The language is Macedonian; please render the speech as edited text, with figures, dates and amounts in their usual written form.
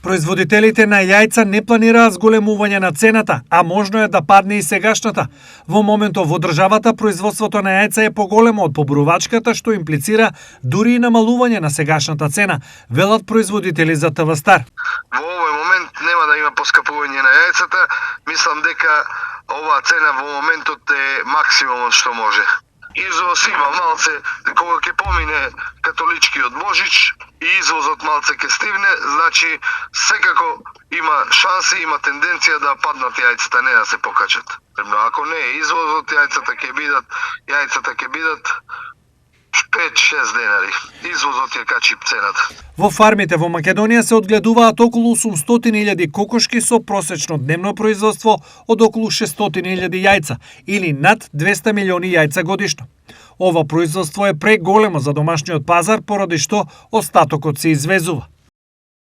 Производителите на јајца не планираат зголемување на цената, а можно е да падне и сегашната. Во моментов во државата производството на јајца е поголемо од побрувачката, што имплицира дури и намалување на сегашната цена, велат производители за ТВ Стар. Во овој момент нема да има поскапување на јајцата, мислам дека оваа цена во моментот е максимумот што може. Извоз има малце, кога ќе помине католичкиот Божич и извозот малце ќе стивне, значи секако има шанси, има тенденција да паднат јајцата, не да се покачат. Ако не е извозот, јајцата ќе бидат 5-6 денари. Извозот ја качи цената. Во фармите во Македонија се одгледуваат околу 800.000 кокошки со просечно дневно производство од околу 600.000 јајца или над 200 милиони јајца годишно. Ова производство е преголемо за домашниот пазар, поради што остатокот се извезува.